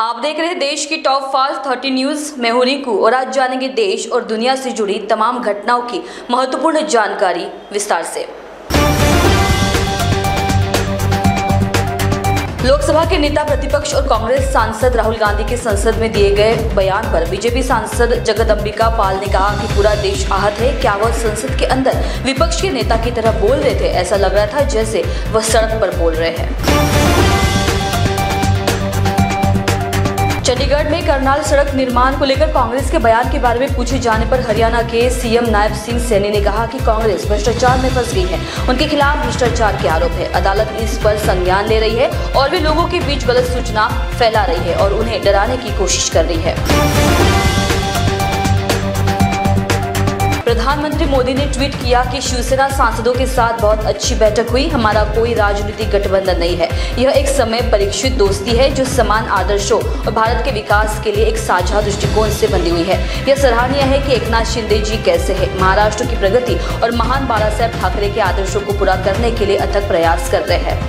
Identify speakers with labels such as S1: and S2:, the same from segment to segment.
S1: आप देख रहे हैं देश की टॉप 530 न्यूज। मैं हूं रिंकू और आज जानेंगे देश और दुनिया से जुड़ी तमाम घटनाओं की महत्वपूर्ण जानकारी विस्तार से। लोकसभा के नेता प्रतिपक्ष और कांग्रेस सांसद राहुल गांधी के संसद में दिए गए बयान पर बीजेपी सांसद जगदम्बिका पाल ने कहा कि पूरा देश आहत है। क्या वह संसद के अंदर विपक्ष के नेता की तरह बोल रहे थे? ऐसा लग रहा था जैसे वह सड़क पर बोल रहे हैं। चंडीगढ़ में करनाल सड़क निर्माण को लेकर कांग्रेस के बयान के बारे में पूछे जाने पर हरियाणा के सीएम नायब सिंह सैनी ने कहा कि कांग्रेस भ्रष्टाचार में फंस गई है। उनके खिलाफ भ्रष्टाचार के आरोप है। अदालत इस पर संज्ञान ले रही है और वे लोगों के बीच गलत सूचना फैला रही है और उन्हें डराने की कोशिश कर रही है। प्रधानमंत्री मोदी ने ट्वीट किया कि शिवसेना सांसदों के साथ बहुत अच्छी बैठक हुई। हमारा कोई राजनीतिक गठबंधन नहीं है। यह एक समय परीक्षित दोस्ती है जो समान आदर्शों और भारत के विकास के लिए एक साझा दृष्टिकोण से बंधी हुई है। यह सराहनीय है कि एकनाथ शिंदे जी कैसे हैं, महाराष्ट्र की प्रगति और महान बाला साहेब ठाकरे के आदर्शों को पूरा करने के लिए अथक प्रयास करते हैं।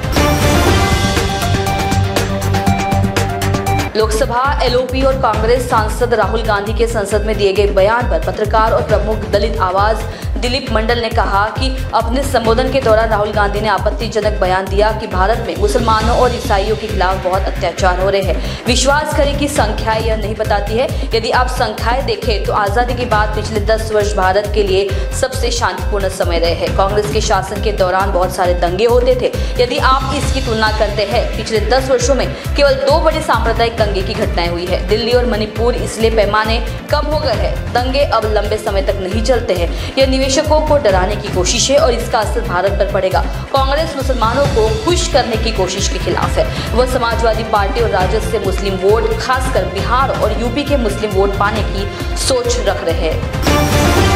S1: लोकसभा एलओपी और कांग्रेस सांसद राहुल गांधी के संसद में दिए गए बयान पर पत्रकार और प्रमुख दलित आवाज दिलीप मंडल ने कहा कि अपने संबोधन के दौरान राहुल गांधी ने आपत्तिजनक बयान दिया कि भारत में मुसलमानों और ईसाइयों के खिलाफ बहुत अत्याचार हो रहे हैं। विश्वास करें कि संख्याएं यह नहीं बताती है। यदि आप संख्याएं देखें तो आजादी के बाद पिछले 10 वर्ष भारत के लिए सबसे शांतिपूर्ण समय रहे हैं। कांग्रेस के शासन के दौरान बहुत सारे दंगे होते थे। यदि आप इसकी तुलना करते हैं, पिछले 10 वर्षों में केवल 2 बड़े सांप्रदायिक दंगे की घटनाएं हुई है। दिल्ली और मणिपुर, इसलिए पैमाने कम हो गए हैं। दंगे अब लंबे समय तक नहीं चलते हैं। यह निवेशकों को डराने की कोशिश है और इसका असर भारत पर पड़ेगा। कांग्रेस मुसलमानों को खुश करने की कोशिश के खिलाफ है। वह समाजवादी पार्टी और राजद से मुस्लिम वोट, खासकर बिहार और यूपी के मुस्लिम वोट पाने की सोच रख रहे हैं।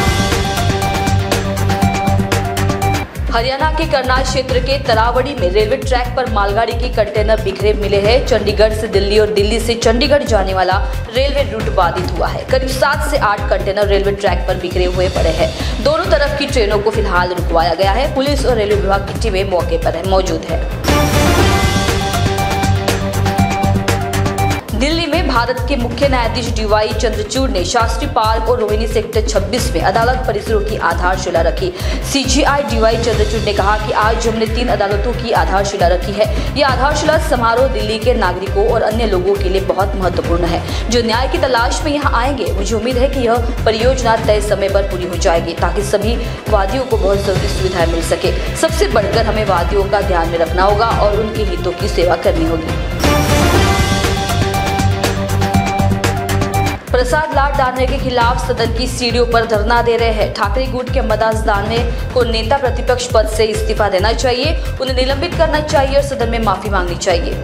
S1: हरियाणा के करनाल क्षेत्र के तरावड़ी में रेलवे ट्रैक पर मालगाड़ी के कंटेनर बिखरे मिले हैं। चंडीगढ़ से दिल्ली और दिल्ली से चंडीगढ़ जाने वाला रेलवे रूट बाधित हुआ है। करीब 7 से 8 कंटेनर रेलवे ट्रैक पर बिखरे हुए पड़े हैं। दोनों तरफ की ट्रेनों को फिलहाल रुकवाया गया है। पुलिस और रेलवे विभाग की टीमें मौके पर मौजूद है। दिल्ली में भारत के मुख्य न्यायाधीश डीवाई चंद्रचूड़ ने शास्त्री पार्क और रोहिणी सेक्टर 26 में अदालत परिसरों की आधारशिला रखी। सीजेआई डीवाई चंद्रचूड़ ने कहा कि आज हमने 3 अदालतों की आधारशिला रखी है। यह आधारशिला समारोह दिल्ली के नागरिकों और अन्य लोगों के लिए बहुत महत्वपूर्ण है जो न्याय की तलाश में यहाँ आएंगे। मुझे उम्मीद है कि यह परियोजना तय समय पर पूरी हो जाएगी ताकि सभी वादियों को बहुत जरूरी सुविधाएं मिल सके। सबसे बढ़कर हमें वादियों का ध्यान में रखना होगा और उनके हितों की सेवा करनी होगी। प्रसाद लाड दानवे के खिलाफ सदन की सीढ़ियों पर धरना दे रहे हैं। ठाकरे गुट के अम्बादास दानवे को नेता प्रतिपक्ष पद से इस्तीफा देना चाहिए, उन्हें निलंबित करना चाहिए और सदन में माफी मांगनी चाहिए।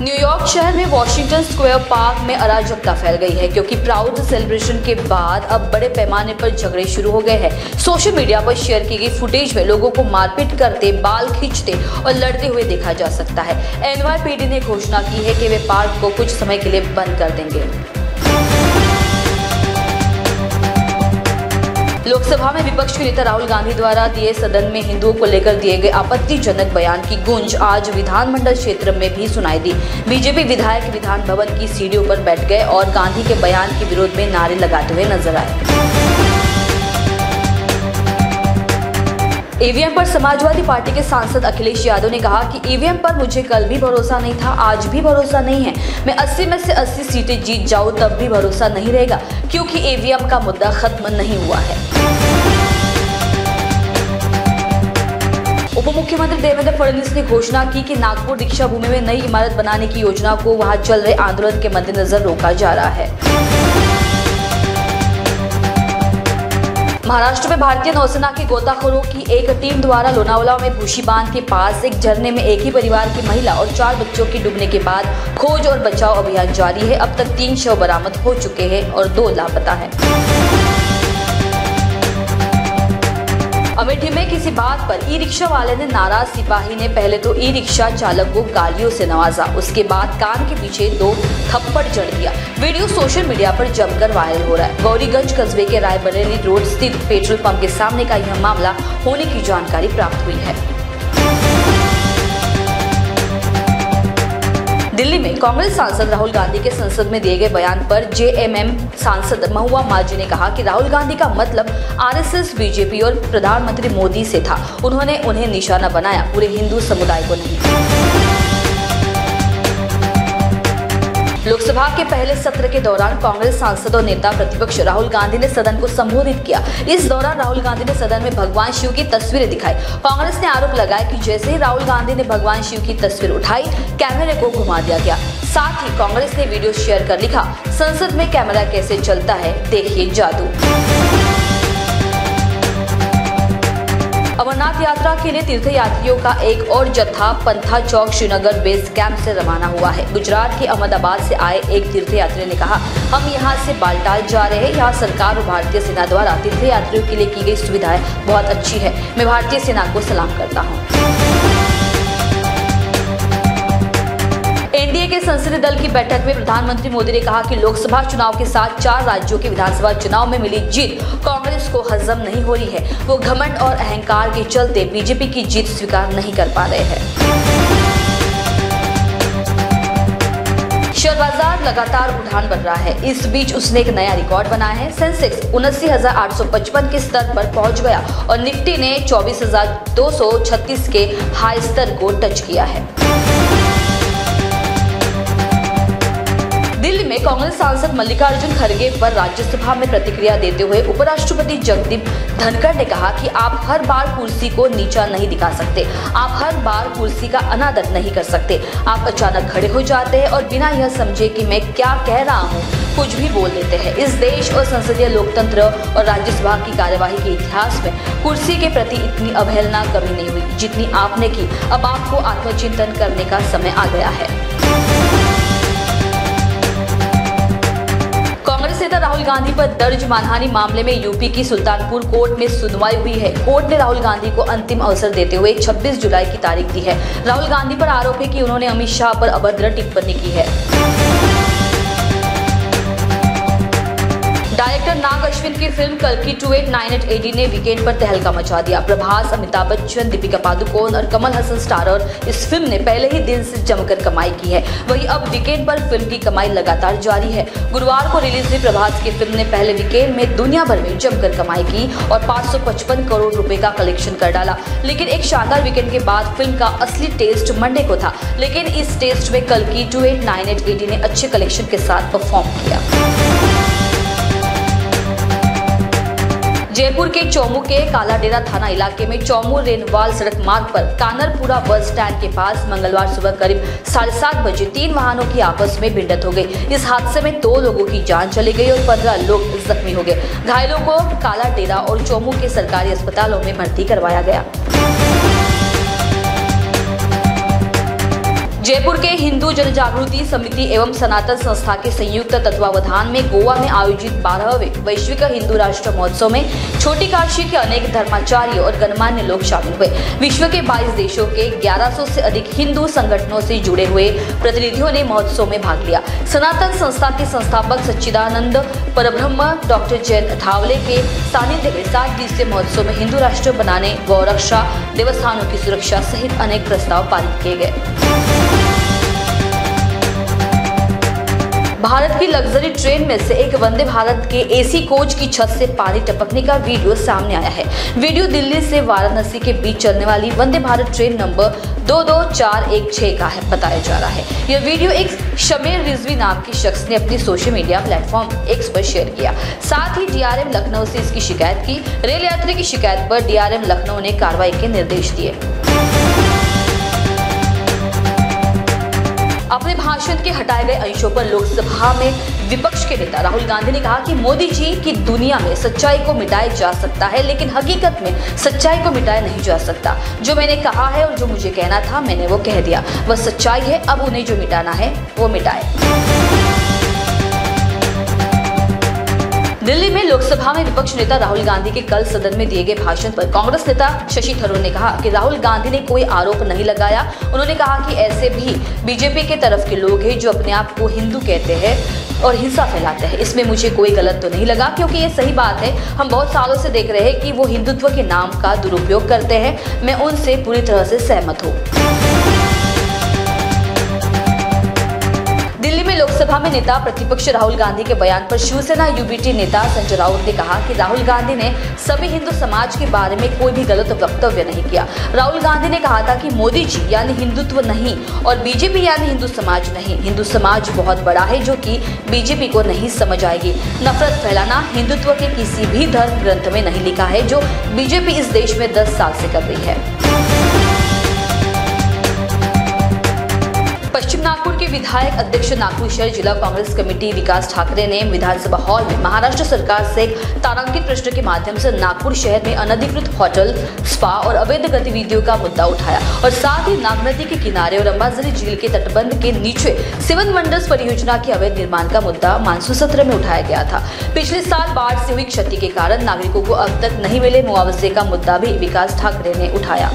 S1: न्यूयॉर्क शहर में वॉशिंगटन स्क्वायर पार्क में अराजकता फैल गई है क्योंकि प्राउड सेलिब्रेशन के बाद अब बड़े पैमाने पर झगड़े शुरू हो गए हैं। सोशल मीडिया पर शेयर की गई फुटेज में लोगों को मारपीट करते, बाल खींचते और लड़ते हुए देखा जा सकता है। एनवाईपीडी ने घोषणा की है कि वे पार्क को कुछ समय के लिए बंद कर देंगे। लोकसभा में विपक्ष के नेता राहुल गांधी द्वारा दिए सदन में हिंदुओं को लेकर दिए गए आपत्तिजनक बयान की गूंज आज विधानमंडल क्षेत्र में भी सुनाई दी। बीजेपी विधायक विधान भवन की सीढ़ियों पर बैठ गए और गांधी के बयान के विरोध में नारे लगाते हुए नजर आए। ईवीएम पर समाजवादी पार्टी के सांसद अखिलेश यादव ने कहा कि ईवीएम पर मुझे कल भी भरोसा नहीं था, आज भी भरोसा नहीं है। मैं 80 में से 80 सीटें जीत जाऊं तब भी भरोसा नहीं रहेगा क्योंकि ईवीएम का मुद्दा खत्म नहीं हुआ है। उप मुख्यमंत्री देवेंद्र फडणवीस ने घोषणा की कि नागपुर दीक्षा भूमि में नई इमारत बनाने की योजना को वहां चल रहे आंदोलन के मद्देनजर रोका जा रहा है। महाराष्ट्र में भारतीय नौसेना के गोताखोरों की एक टीम द्वारा लोनावाला में भूशी बांध के पास एक झरने में एक ही परिवार की महिला और 4 बच्चों के डूबने के बाद खोज और बचाव अभियान जारी है। अब तक 3 शव बरामद हो चुके हैं और 2 लापता हैं। अमेठी में किसी बात पर ई रिक्शा वाले ने नाराज सिपाही ने पहले तो ई रिक्शा चालक को गालियों से नवाजा, उसके बाद कान के पीछे 2 थप्पड़ जड़ दिया। वीडियो सोशल मीडिया पर जमकर वायरल हो रहा है। गौरीगंज कस्बे के रायबरेली रोड स्थित पेट्रोल पंप के सामने का यह मामला होने की जानकारी प्राप्त हुई है। दिल्ली में कांग्रेस सांसद राहुल गांधी के संसद में दिए गए बयान पर जेएमएम सांसद महुआ माझी ने कहा कि राहुल गांधी का मतलब आरएसएस, बीजेपी और प्रधानमंत्री मोदी से था। उन्होंने उन्हें निशाना बनाया, पूरे हिंदू समुदाय को नहीं। लोकसभा के पहले सत्र के दौरान कांग्रेस सांसद और नेता प्रतिपक्ष राहुल गांधी ने सदन को संबोधित किया। इस दौरान राहुल गांधी ने सदन में भगवान शिव की तस्वीरें दिखाई। कांग्रेस ने आरोप लगाया कि जैसे ही राहुल गांधी ने भगवान शिव की तस्वीर उठाई, कैमरे को घुमा दिया गया। साथ ही कांग्रेस ने वीडियो शेयर कर लिखा, संसद में कैमरा कैसे चलता है, देखिए जादू। अमरनाथ यात्रा के लिए तीर्थयात्रियों का एक और जत्था पंथा चौक श्रीनगर बेस कैंप से रवाना हुआ है। गुजरात के अहमदाबाद से आए एक तीर्थयात्री ने कहा, हम यहां से बालटाल जा रहे हैं। यहाँ सरकार और भारतीय सेना द्वारा तीर्थयात्रियों के लिए की गई सुविधाएं बहुत अच्छी है। मैं भारतीय सेना को सलाम करता हूँ। एनडीए के संसदीय दल की बैठक में प्रधानमंत्री मोदी ने कहा कि लोकसभा चुनाव के साथ 4 राज्यों के विधानसभा चुनाव में मिली जीत कांग्रेस को हजम नहीं हो रही है। वो घमंड और अहंकार के चलते बीजेपी की जीत स्वीकार नहीं कर पा रहे हैं। शेयर बाजार लगातार उठान बढ़ रहा है। इस बीच उसने एक नया रिकॉर्ड बनाया है। सेंसेक्स 79,855 के स्तर पर पहुंच गया और निफ्टी ने 24,236 के हाई स्तर को टच किया है। दिल्ली में कांग्रेस सांसद मल्लिकार्जुन खड़गे पर राज्यसभा में प्रतिक्रिया देते हुए उपराष्ट्रपति जगदीप धनखड़ ने कहा कि आप हर बार कुर्सी को नीचा नहीं दिखा सकते, आप हर बार कुर्सी का अनादर नहीं कर सकते। आप अचानक खड़े हो जाते हैं और बिना यह समझे कि मैं क्या कह रहा हूँ कुछ भी बोल देते हैं। इस देश और संसदीय लोकतंत्र और राज्यसभा की कार्यवाही के इतिहास में कुर्सी के प्रति इतनी अवहेलना कभी नहीं हुई जितनी आपने की। अब आपको आत्मचिंतन करने का समय आ गया है। कांग्रेस नेता राहुल गांधी पर दर्ज मानहानि मामले में यूपी की सुल्तानपुर कोर्ट में सुनवाई हुई है। कोर्ट ने राहुल गांधी को अंतिम अवसर देते हुए 26 जुलाई की तारीख दी है। राहुल गांधी पर आरोप है कि उन्होंने अमित शाह पर अभद्र टिप्पणी की है। डायरेक्टर नाग अश्विन की फिल्म कल्कि 2898 AD ने वीकेंड पर तहलका मचा दिया। प्रभास, अमिताभ बच्चन, दीपिका पादुकोण और कमल हसन स्टारर इस फिल्म ने पहले ही दिन से जमकर कमाई की है। वहीं अब वीकेंड पर फिल्म की कमाई लगातार जारी है। गुरुवार को रिलीज हुई प्रभास की फिल्म ने पहले वीकेंड में दुनिया भर में जमकर कमाई की और 555 करोड़ रुपए का कलेक्शन कर डाला। लेकिन एक शानदार वीकेंड के बाद फिल्म का असली टेस्ट मंडे को था। लेकिन इस टेस्ट में कल्कि 2898 AD ने अच्छे कलेक्शन के साथ परफॉर्म किया। जयपुर के चौमू के कालाडेरा थाना इलाके में चौमू रेनवाल सड़क मार्ग पर कानरपुरा बस स्टैंड के पास मंगलवार सुबह करीब 7:30 बजे 3 वाहनों की आपस में भिड़ंत हो गई। इस हादसे में 2 लोगों की जान चली गई और 15 लोग जख्मी हो गए। घायलों को कालाडेरा और चौमू के सरकारी अस्पतालों में भर्ती करवाया गया। जयपुर के हिंदू जनजागृति समिति एवं सनातन संस्था के संयुक्त तत्वावधान में गोवा में आयोजित 12वें वैश्विक हिंदू राष्ट्र महोत्सव में छोटी काशी के अनेक धर्माचार्य और गणमान्य लोग शामिल हुए। विश्व के 22 देशों के 1100 से अधिक हिंदू संगठनों से जुड़े हुए प्रतिनिधियों ने महोत्सव में भाग लिया। सनातन संस्था के संस्थापक सच्चिदानंद परब्रह्म डॉक्टर जयंत धावले के सानिध्य में 7 दिवसीय महोत्सव में हिंदू राष्ट्र बनाने, गौरक्षा, देवस्थानों की सुरक्षा सहित अनेक प्रस्ताव पारित किए गए। भारत की लग्जरी ट्रेन में से एक वंदे भारत के एसी कोच की छत से पानी टपकने का वीडियो सामने आया है। वीडियो दिल्ली से वाराणसी के बीच चलने वाली वंदे भारत ट्रेन नंबर 22416 का है बताया जा रहा है। यह वीडियो एक शमीर रिजवी नाम के शख्स ने अपनी सोशल मीडिया प्लेटफॉर्म एक्स पर शेयर किया। साथ ही डीआरएम लखनऊ से इसकी शिकायत की। रेल यात्री की शिकायत पर डीआरएम लखनऊ ने कार्रवाई के निर्देश दिए। अपने भाषण के हटाए गए अंशों पर लोकसभा में विपक्ष के नेता राहुल गांधी ने कहा कि मोदी जी की दुनिया में सच्चाई को मिटाया जा सकता है, लेकिन हकीकत में सच्चाई को मिटाया नहीं जा सकता। जो मैंने कहा है और जो मुझे कहना था मैंने वो कह दिया, वह सच्चाई है। अब उन्हें जो मिटाना है वो मिटाए। दिल्ली में लोकसभा में विपक्ष नेता राहुल गांधी के कल सदन में दिए गए भाषण पर कांग्रेस नेता शशि थरूर ने कहा कि राहुल गांधी ने कोई आरोप नहीं लगाया। उन्होंने कहा कि ऐसे भी बीजेपी के तरफ के लोग हैं जो अपने आप को हिंदू कहते हैं और हिंसा फैलाते हैं। इसमें मुझे कोई गलत तो नहीं लगा, क्योंकि ये सही बात है। हम बहुत सालों से देख रहे हैं कि वो हिंदुत्व के नाम का दुरुपयोग करते हैं। मैं उनसे पूरी तरह से सहमत हूँ। लोकसभा में नेता प्रतिपक्ष राहुल गांधी के बयान पर शिवसेना यूबीटी नेता संजय राउत ने कहा कि राहुल गांधी ने सभी हिंदू समाज के बारे में कोई भी गलत वक्तव्य नहीं किया। राहुल गांधी ने कहा था कि मोदी जी यानी हिंदुत्व नहीं और बीजेपी यानी हिंदू समाज नहीं। हिंदू समाज बहुत बड़ा है जो कि बीजेपी को नहीं समझ आएगी। नफरत फैलाना हिंदुत्व के किसी भी धर्म ग्रंथ में नहीं लिखा है, जो बीजेपी इस देश में 10 साल से कर रही है। पश्चिम नागपुर के विधायक अध्यक्ष नागपुर शहर जिला कांग्रेस कमेटी विकास ठाकरे ने विधानसभा हॉल में महाराष्ट्र सरकार से तारांकित प्रश्न के माध्यम से नागपुर शहर में अनधिकृत होटल, स्पा और अवैध गतिविधियों का मुद्दा उठाया और साथ ही नागनदी के किनारे और अंबाझरी झील के तटबंध के नीचे सेवन वंडर्स परियोजना के अवैध निर्माण का मुद्दा मानसून सत्र में उठाया गया था। पिछले साल बाढ़ से हुई क्षति के कारण नागरिकों को अब तक नहीं मिले मुआवजे का मुद्दा भी विकास ठाकरे ने उठाया।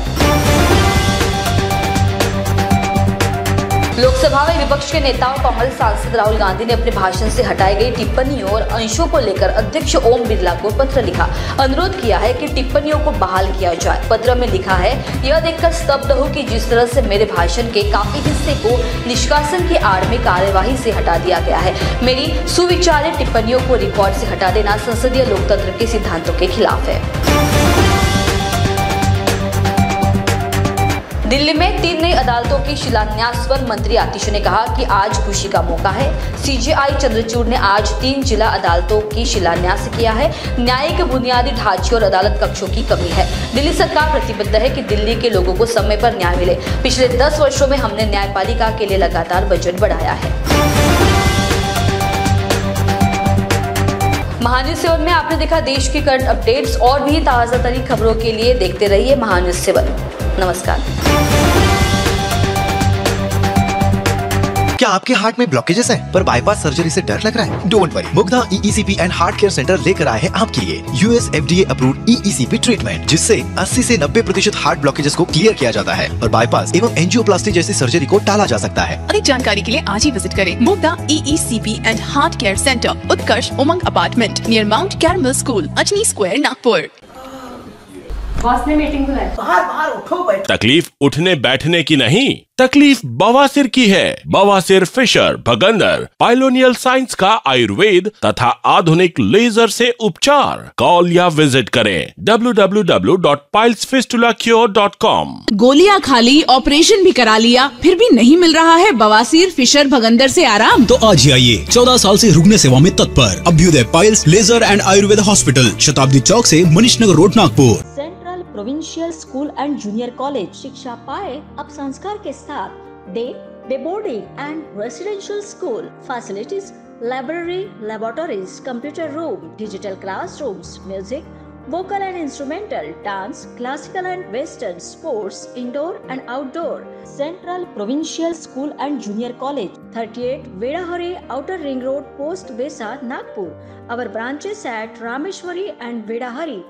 S1: लोकसभा में विपक्ष के नेता और कांग्रेस सांसद राहुल गांधी ने अपने भाषण से हटाई गई टिप्पणियों और अंशों को लेकर अध्यक्ष ओम बिरला को पत्र लिखा। अनुरोध किया है कि टिप्पणियों को बहाल किया जाए। पत्र में लिखा है, यह देखकर स्तब्ध हो कि जिस तरह से मेरे भाषण के काफी हिस्से को निष्कासन की आड़ में कार्यवाही से हटा दिया गया है। मेरी सुविचारित टिप्पणियों को रिकॉर्ड से हटा देना संसदीय लोकतंत्र के सिद्धांतों के खिलाफ है। दिल्ली में 3 नई अदालतों की शिलान्यास पर मंत्री आतिश ने कहा कि आज खुशी का मौका है। सीजेआई चंद्रचूड़ ने आज 3 जिला अदालतों की शिलान्यास किया है। न्यायिक बुनियादी ढांचे और अदालत कक्षों की कमी है। दिल्ली सरकार प्रतिबद्ध है कि दिल्ली के लोगों को समय पर न्याय मिले। पिछले 10 वर्षों में हमने न्यायपालिका के लिए लगातार बजट बढ़ाया है। महान्यूज 7 में आपने देखा देश की करंट अपडेट्स और भी ताजा तरीन खबरों के लिए देखते रहिए महान्यूज 7। नमस्कार।
S2: क्या आपके हार्ट में ब्लॉकेजेस हैं पर बाईपास सर्जरी से डर लग रहा है? Don't worry, Mugdha EECP and heart care centre लेकर आए हैं आपके लिए US FDA approved EECP treatment, जिससे 80 से 90% हार्ट ब्लॉकेजेस को क्लियर किया जाता है और बाईपास एवं एंजियोप्लास्टी जैसी सर्जरी को टाला जा सकता है।
S3: अधिक जानकारी के लिए आज ही विजिट करें Mugdha EECP and heart care centre, Utkarsh Umang apartment near mount caramel school, Ajni square, Nagpur.
S4: Boss ने मीटिंग बुलाई। बाहर उठो बैठो।
S5: तकलीफ उठने बैठने की नहीं, तकलीफ बवासीर की है। बवासीर, फिशर, भगंदर, पाइलोनियल साइंस का आयुर्वेद तथा आधुनिक लेजर से उपचार। कॉल या विजिट करें www.pilesfistulacure.com।
S6: गोलियां खा ली, ऑपरेशन भी करा लिया, फिर भी नहीं मिल रहा है बवासीर, फिशर, भगंदर से आराम?
S7: तो आज ही आइए 14 साल से रुकने सेवा में तत्पर Abhyuday piles laser and Ayurveda hospital, Shatabdi Chowk से Manish Nagar road, Nagpur.
S8: Provincial school and junior college शिक्षा पाए अब संस्कार के साथ। Day boarding and residential school facilities, library, laboratories, computer room, digital classrooms, music, vocal and instrumental, dance, classical and western, sports, indoor and outdoor. Central provincial school and junior college, 38 Wedahari, outer ring road, post Besa, Nagpur. Our branches at Rameshwari and Vedahari.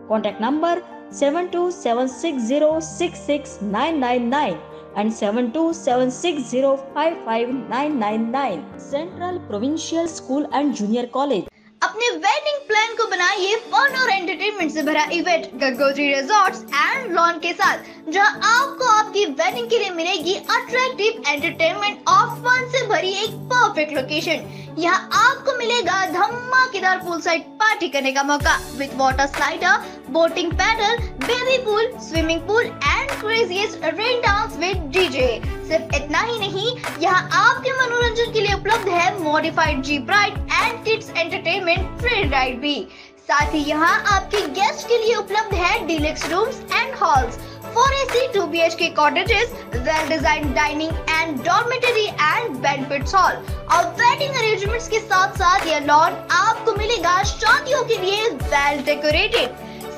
S8: Contact number 7276066999 and 7276055999. Central Provincial School and Junior College.
S9: अपने wedding plan को बनाइए fun और entertainment से भरा event Gangotri resorts and lawn के साथ, जहां आपको आपकी वेडिंग के लिए मिलेगी अट्रैक्टिव एंटरटेनमेंट और फन से भरी एक परफेक्ट लोकेशन। यहाँ आपको मिलेगा धमाकेदार पूल साइड पार्टी करने का मौका with water slider, boating pedal, baby pool, swimming pool and craziest rain dance with DJ. सिर्फ इतना ही नहीं, यहाँ आपके मनोरंजन के लिए उपलब्ध है modified jeep ride and kids entertainment free ride भी। साथ ही यहाँ आपके गेस्ट के लिए उपलब्ध है deluxe rooms and halls, 4AC 2BHK cottages, well-designed dining and dormitory and banquet hall और वेडिंग अरेंजमेंट्स के साथ साथ यह लॉन आपको मिलेगा शादियों के लिए वेल डेकोरेटेड।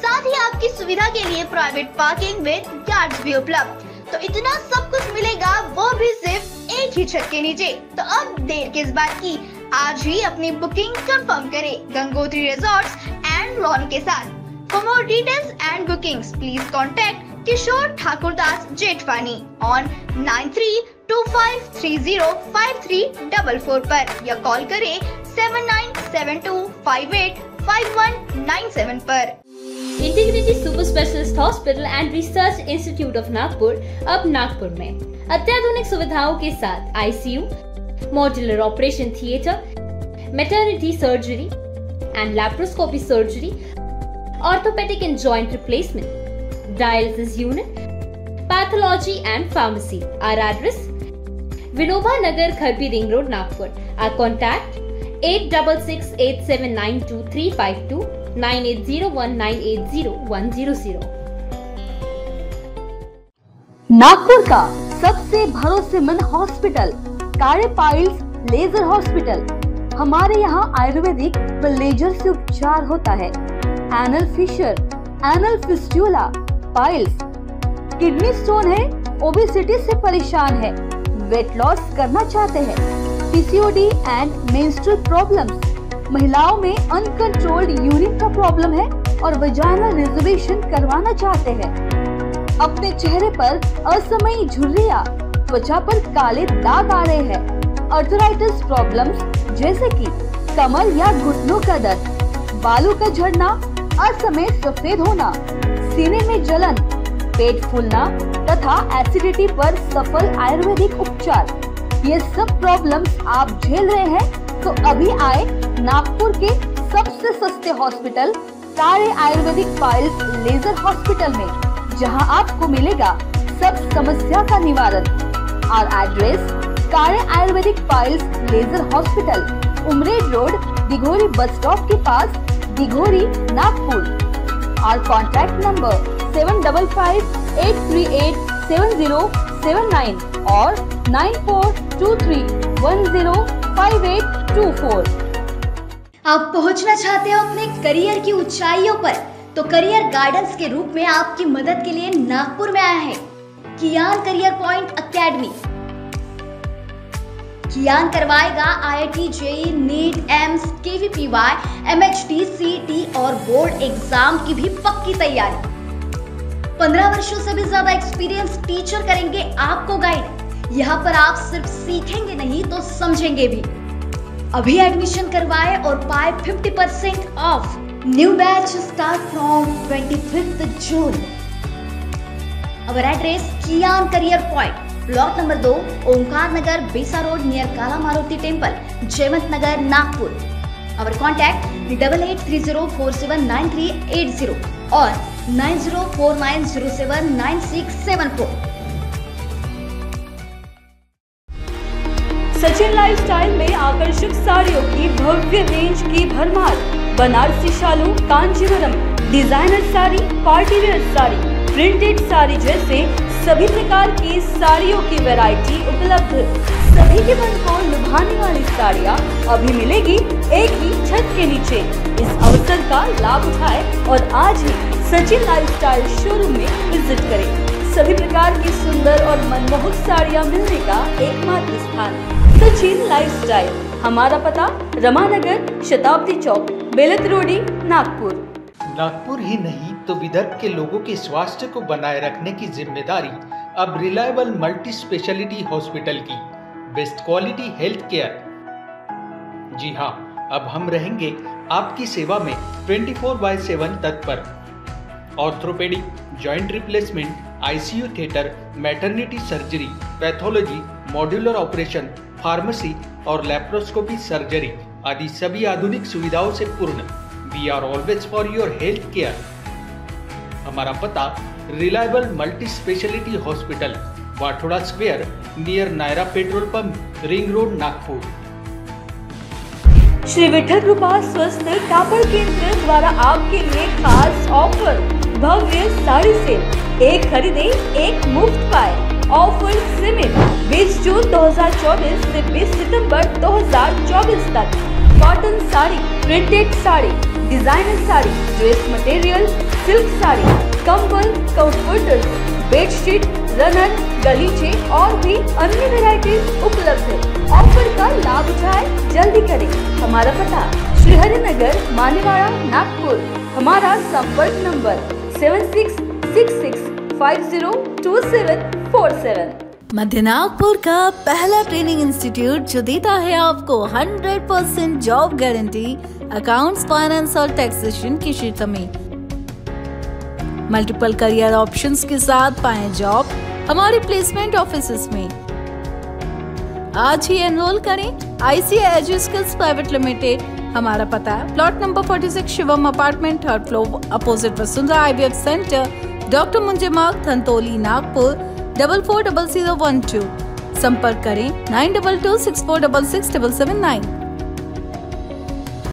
S9: साथ ही आपकी सुविधा के लिए प्राइवेट पार्किंग विद गार्ड्स भी उपलब्ध। तो इतना सब कुछ मिलेगा, वो भी सिर्फ एक ही छत के नीचे। तो अब देर किस बात की, आज ही अपनी बुकिंग कंफर्म करें गंगोत्री रिजॉर्ट्स एंड लॉन के साथ। For more details and bookings, please contact Kishore Thakurdas Jetwani on 9325305344 पर या कॉल करें 7972585197 पर।
S10: Integrity super specialist hospital and research institute of Nagpur अब नागपुर में अत्याधुनिक सुविधाओं के साथ ICU, modular operation theatre, maternity surgery and laparoscopy surgery, orthopedic and joint replacement, dialysis unit, pathology and pharmacy. Our address: Vinoba Nagar, Kharbi Ring Road, Nagpur. Our contact: 8668792352 9801980100.
S1: Nagpur का सबसे भरोसेमंद hospital कार्य पाइल्स लेजर हॉस्पिटल। हमारे यहाँ आयुर्वेदिक व laser से उपचार होता है। Anal fissure, anal fistula, piles, kidney stone है, ओबेसिटी से परेशान है, वेट लॉस करना चाहते हैं, पीसीओडी एंड मेंस्ट्रुअल प्रॉब्लम्स, महिलाओं में अनकंट्रोल्ड यूरिन का प्रॉब्लम है और वजाइनल रिजर्वेशन करवाना चाहते हैं, अपने चेहरे पर असमयी झुर्रियां, त्वचा पर काले दाग आ रहे हैं, अर्थराइटिस प्रॉब्लम्स जैसे कि कमर या घुटनों का दर्द, बालों का झड़ना, असमय सफेद होना, सीने में जलन, पेट फूलना तथा एसिडिटी पर सफल आयुर्वेदिक उपचार, ये सब प्रॉब्लम्स आप झेल रहे हैं तो अभी आए नागपुर के सबसे सस्ते हॉस्पिटल कार्य आयुर्वेदिक पाइल्स लेजर हॉस्पिटल में, जहां आपको मिलेगा सब समस्या का निवारण। और address: Karya Ayurvedic piles laser hospital, Umred road, Dighori bus stop के पास, दिघोरी, नागपुर। और कॉन्टैक्ट नंबर 7538387079 और 9423105824।
S9: आप पहुंचना चाहते हो अपने करियर की ऊंचाइयों पर, तो करियर गाइडेंस के रूप में आपकी मदद के लिए नागपुर में आया है Kiyan career point academy. Kiyan करवाएगा IIT, JEE, NEET, AIIMS, KVPY, MHT, CET और बोर्ड एग्जाम की भी पक्की तैयारी। 15 वर्षों से भी ज्यादा एक्सपीरियंस टीचर करेंगे आपको गाइड। यहाँ पर आप सिर्फ सीखेंगे नहीं तो समझेंगे भी। अभी एडमिशन करवाए और पाए 50% off. New batch start from 25th June। Our address: Kiyan career point, block number 2, Omkar Nagar, Besa road, near Kala Maruti temple, Jaywant Nagar, Nagpur. Our contact: 8830479380 और 9049079674।
S1: सचिन लाइफस्टाइल में आकर्षक साड़ियों की भव्य रेंज की भरमार। बनारसी शालू, Kanjeevaram, designer sari, party wear sari, printed sari जैसे सभी प्रकार की साड़ियों की वैरायटी उपलब्ध। सभी के मन को लुभाने वाली साड़ियाँ अभी मिलेगी एक ही छत के नीचे। इस अवसर का लाभ उठाएं और आज ही सचिन लाइफस्टाइल शोरूम में विजिट करें। सभी प्रकार की सुंदर और मनमोहक साड़ियाँ मिलने का एकमात्र स्थान सचिन लाइफस्टाइल। हमारा पता: रमानगर, शताब्दी चौक, बेलत रोडी, नागपुर।
S11: नागपुर ही नहीं तो विदर्भ के लोगों के स्वास्थ्य को बनाए रखने की जिम्मेदारी अब रिलायबल मल्टी स्पेशलिटी हॉस्पिटल की। Best quality health care. जी हाँ, अब हम रहेंगे आपकी सेवा में 24/7 तत्पर। Orthopaedic, joint replacement, ICU theatre, maternity surgery, pathology, modular operation, pharmacy और लैप्रोस्कोपी सर्जरी आदि सभी आधुनिक सुविधाओं से पूर्ण। We are always for your health care. हमारा पता: reliable multi speciality hospital, Wathoda square, near Nayara petrol pump, ring road, Nagpur.
S1: Shri Vitthal Krupa स्वस्थ कापड़ केंद्र द्वारा आपके लिए खास ऑफर: भव्य साड़ी सेल, एक खरीदे एक मुफ्त पाए। ऑफर सीमित 20 जून 2024 से 20 सितंबर 2024 तक। Cotton sari, printed sari, designer sari, dress material, silk sari, कंबल, कंफर्टर्स, बेडशीट, रनर, गलीचे और भी अन्य वैरायटीज उपलब्ध है। ऑफर का लाभ उठाए, जल्दी करें। हमारा पता: श्रीहरिनगर, मानेवाड़ा, नागपुर। हमारा संपर्क नंबर 7666502747।
S12: मध्य नागपुर का पहला ट्रेनिंग इंस्टीट्यूट जो देता है आपको 100% जॉब गारंटी अकाउंट्स, फाइनेंस और टैक्सेशन के क्षेत्र में। मल्टीपल करियर ऑप्शंस के साथ पाएं जॉब हमारे प्लेसमेंट ऑफिसेस में। आज ही एनरोल करें ICI एजुस्किल्स प्राइवेट लिमिटेड। हमारा पता है plot number 46 Shivam apartment, 3rd floor, opposite Vasundhara IVF centre, doctor Munje Marg, Dhantoli, Nagpur 440012। संपर्क करें 9226466779।